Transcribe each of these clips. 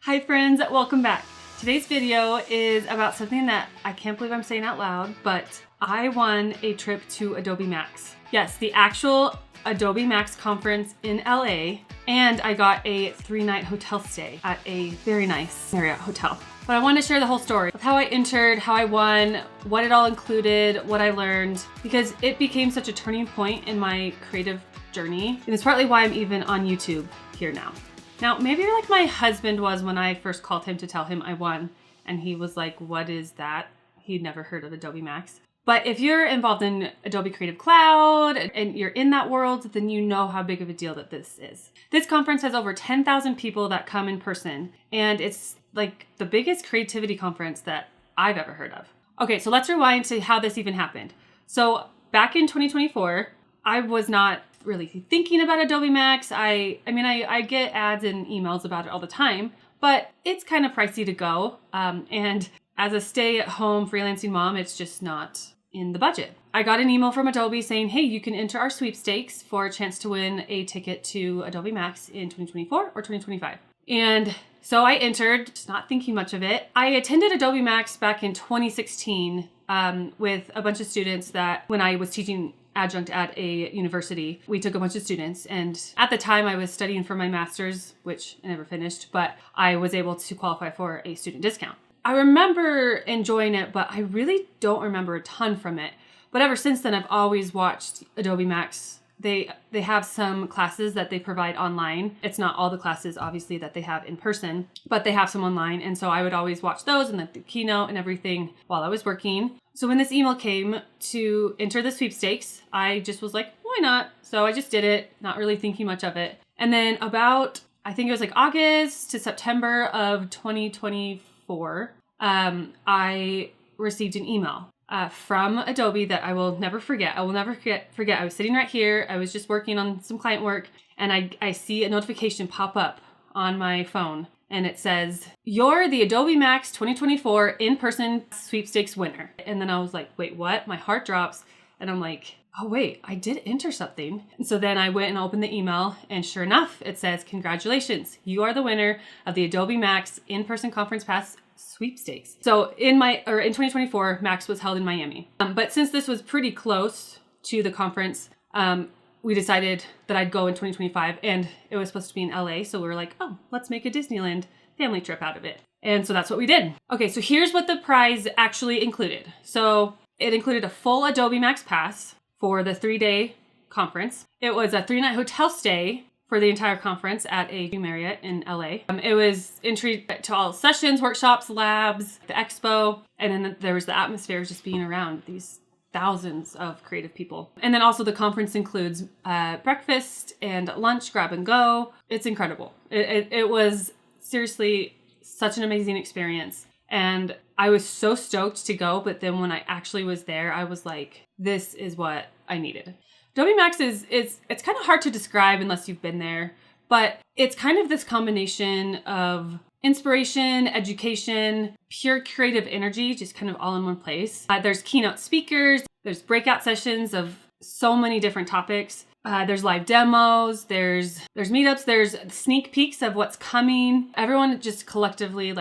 Hi friends, welcome back. Today's video is about something that I can't believe I'm saying out loud, but I won a trip to Adobe MAX. Yes, the actual Adobe MAX conference in LA, and I got a 3-night hotel stay at a very nice Marriott hotel. But I wanted to share the whole story of how I entered, how I won, what it all included, what I learned, because it became such a turning point in my creative journey. And it's partly why I'm even on YouTube here now. Now, maybe you're like my husband was when I first called him to tell him I won, and he was like, what is that? He'd never heard of Adobe MAX. But if you're involved in Adobe Creative Cloud and you're in that world, then you know how big of a deal that this is. This conference has over 10,000 people that come in person, and it's like the biggest creativity conference that I've ever heard of. Okay, so let's rewind to how this even happened. So back in 2024, I was not really thinking about Adobe MAX. I get ads and emails about it all the time, but it's kind of pricey to go. And as a stay-at-home freelancing mom, it's just not in the budget. I got an email from Adobe saying, hey, you can enter our sweepstakes for a chance to win a ticket to Adobe MAX in 2024 or 2025. And so I entered, just not thinking much of it. I attended Adobe MAX back in 2016 with a bunch of students that when I was teaching adjunct at a university, we took a bunch of students, and at the time I was studying for my master's, which I never finished, but I was able to qualify for a student discount. I remember enjoying it, but I really don't remember a ton from it. But ever since then, I've always watched Adobe MAX. They have some classes that they provide online. It's not all the classes, obviously, that they have in person, but they have some online. And so I would always watch those and the keynote and everything while I was working. So when this email came to enter the sweepstakes, I just was like, why not? So I just did it, not really thinking much of it. And then about, I think it was like August to September of 2024, I received an email from Adobe that I will never forget. I will never forget. I was sitting right here. I was just working on some client work, and I see a notification pop up on my phone, and it says, you're the Adobe MAX 2024 in-person sweepstakes winner. And then I was like, wait, what? My heart drops, and I'm like, oh wait, I did enter something. And so then I went and opened the email, and sure enough, it says, congratulations, you are the winner of the Adobe MAX in-person conference pass sweepstakes. So in 2024, MAX was held in Miami. But since this was pretty close to the conference, we decided that I'd go in 2025, and it was supposed to be in LA. So we were like, oh, let's make a Disneyland family trip out of it. And so that's what we did. Okay, so here's what the prize actually included. So it included a full Adobe MAX pass for the 3-day conference. It was a 3-night hotel stay for the entire conference at a Marriott in LA. It was entry to all sessions, workshops, labs, the expo, and then there was the atmosphere of just being around these thousands of creative people. And then also the conference includes breakfast and lunch, grab and go. It's incredible. It was seriously such an amazing experience. And I was so stoked to go, but then when I actually was there, I was like, this is what I needed. Adobe MAX it's kind of hard to describe unless you've been there, but it's kind of this combination of inspiration, education, pure creative energy, just kind of all in one place. There's keynote speakers, there's breakout sessions of so many different topics. There's live demos, there's meetups, there's sneak peeks of what's coming. Everyone just collectively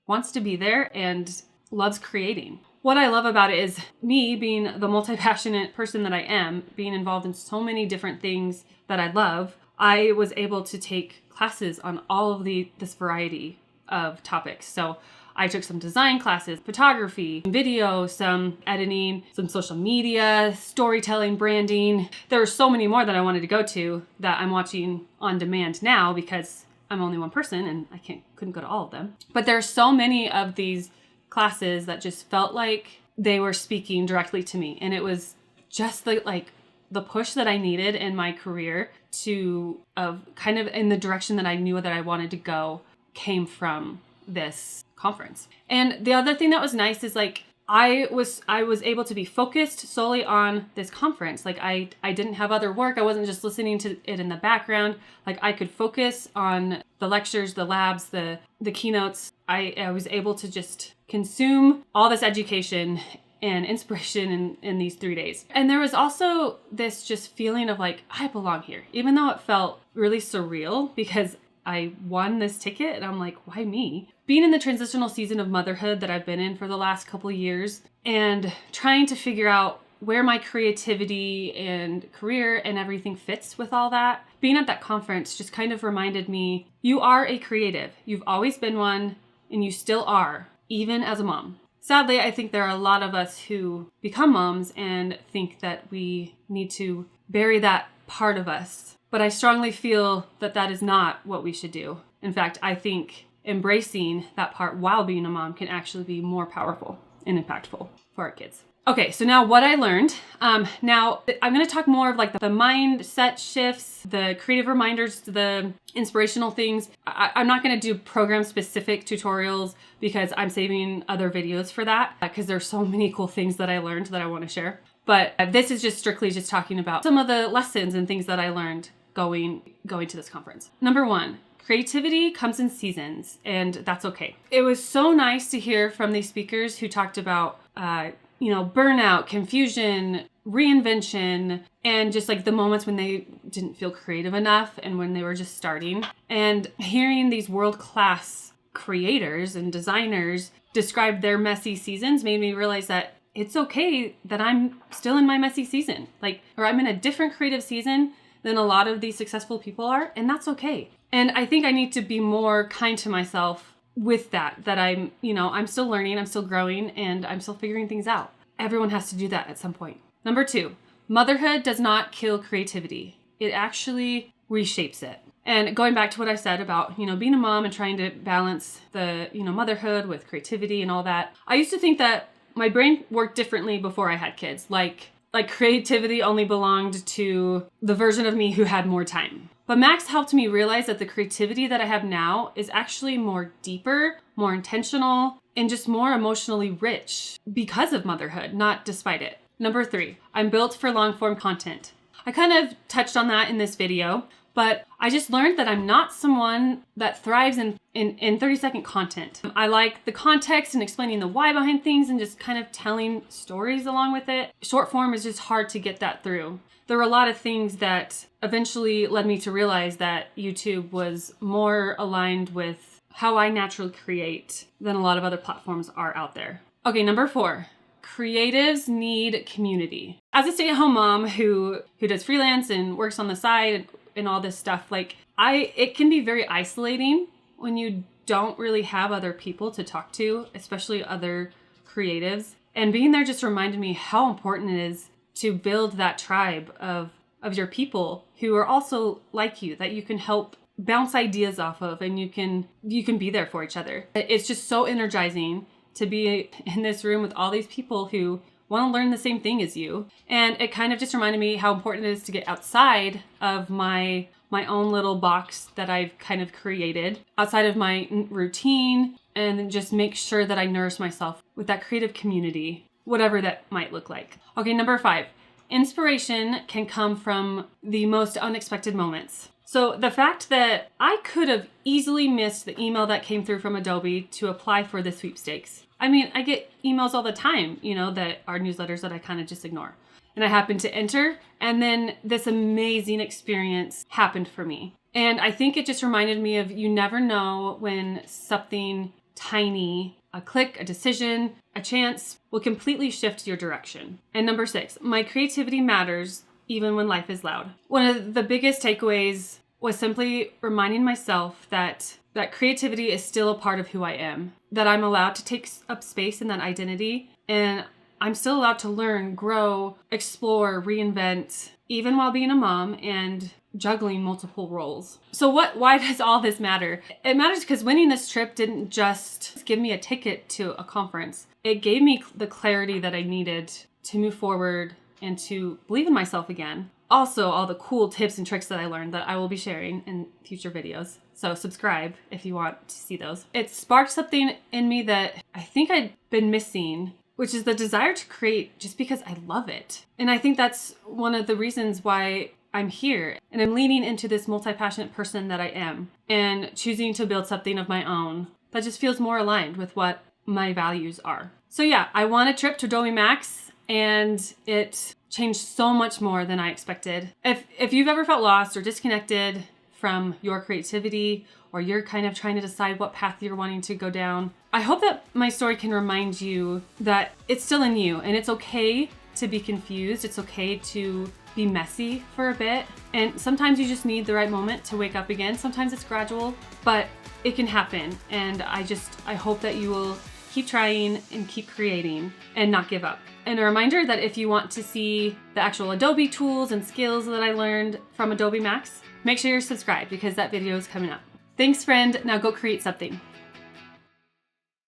wants to be there and loves creating. What I love about it is me being the multi-passionate person that I am, being involved in so many different things that I love. I was able to take classes on all of this variety of topics. So I took some design classes, photography, video, some editing, some social media, storytelling, branding. There were so many more that I wanted to go to that I'm watching on demand now because I'm only one person and I couldn't go to all of them. But there are so many of these classes that just felt like they were speaking directly to me. And it was just the push that I needed in my career to kind of in the direction that I knew that I wanted to go came from this conference. And the other thing that was nice is I was able to be focused solely on this conference. I didn't have other work. I wasn't just listening to it in the background. I could focus on the lectures, the labs, the keynotes. I was able to just consume all this education and inspiration in these 3 days. And there was also this just feeling of I belong here, even though it felt really surreal because I won this ticket and I'm like, why me? Being in the transitional season of motherhood that I've been in for the last couple of years and trying to figure out where my creativity and career and everything fits with all that. Being at that conference just kind of reminded me, you are a creative. You've always been one and you still are, even as a mom. Sadly, I think there are a lot of us who become moms and think that we need to bury that part of us. But I strongly feel that that is not what we should do. In fact, I think embracing that part while being a mom can actually be more powerful and impactful for our kids. Okay, so now what I learned. Now I'm going to talk more of like the mindset shifts, the creative reminders, the inspirational things. I'm not going to do program specific tutorials because I'm saving other videos for that because there's so many cool things that I learned that I want to share. But this is just strictly just talking about some of the lessons and things that I learned going to this conference. Number one, creativity comes in seasons, and that's okay. It was so nice to hear from these speakers who talked about burnout, confusion, reinvention, and just like the moments when they didn't feel creative enough and when they were just starting. And hearing these world-class creators and designers describe their messy seasons made me realize that it's okay that I'm still in my messy season, or I'm in a different creative season than a lot of these successful people are, and that's okay. And I think I need to be more kind to myself with that I'm still learning, I'm still growing, and I'm still figuring things out. Everyone has to do that at some point. Number two, motherhood does not kill creativity. It actually reshapes it. And going back to what I said about, being a mom and trying to balance the, motherhood with creativity and all that, I used to think that my brain worked differently before I had kids. Like creativity only belonged to the version of me who had more time. But Max helped me realize that the creativity that I have now is actually more deeper, more intentional, and just more emotionally rich because of motherhood, not despite it. Number three, I'm built for long-form content. I kind of touched on that in this video, but I just learned that I'm not someone that thrives in 30-second content. I like the context and explaining the why behind things and just kind of telling stories along with it. Short form is just hard to get that through. There were a lot of things that eventually led me to realize that YouTube was more aligned with how I naturally create than a lot of other platforms are out there. Okay, number four, creatives need community. As a stay-at-home mom who does freelance and works on the side and all this stuff, it can be very isolating when you don't really have other people to talk to, especially other creatives. And being there just reminded me how important it is to build that tribe of your people who are also like you, that you can help bounce ideas off of, and you can be there for each other. It's just so energizing to be in this room with all these people who want to learn the same thing as you. And it kind of just reminded me how important it is to get outside of my own little box that I've kind of created, outside of my routine, and just make sure that I nourish myself with that creative community, whatever that might look like. Okay, number five, inspiration can come from the most unexpected moments. So the fact that I could have easily missed the email that came through from Adobe to apply for the sweepstakes. I mean, I get emails all the time, that are newsletters that I kind of just ignore. And I happened to enter, and then this amazing experience happened for me. And I think it just reminded me of, you never know when something tiny, a click, a decision, a chance, will completely shift your direction. And number six, my creativity matters even when life is loud. One of the biggest takeaways was simply reminding myself that creativity is still a part of who I am, that I'm allowed to take up space in that identity, and I'm still allowed to learn, grow, explore, reinvent, even while being a mom and juggling multiple roles. So why does all this matter? It matters because winning this trip didn't just give me a ticket to a conference. It gave me the clarity that I needed to move forward and to believe in myself again. Also, all the cool tips and tricks that I learned that I will be sharing in future videos. So subscribe if you want to see those. It sparked something in me that I think I'd been missing, which is the desire to create just because I love it. And I think that's one of the reasons why I'm here. And I'm leaning into this multi-passionate person that I am and choosing to build something of my own that just feels more aligned with what my values are. So yeah, I won a trip to Adobe MAX, and it changed so much more than I expected. If you've ever felt lost or disconnected from your creativity or you're kind of trying to decide what path you're wanting to go down. I hope that my story can remind you that it's still in you and it's okay to be confused. It's okay to be messy for a bit. And sometimes you just need the right moment to wake up again. Sometimes it's gradual, but it can happen. And I hope that you will keep trying and keep creating and not give up. And a reminder that if you want to see the actual Adobe tools and skills that I learned from Adobe MAX, make sure you're subscribed because that video is coming up. Thanks, friend. Now go create something.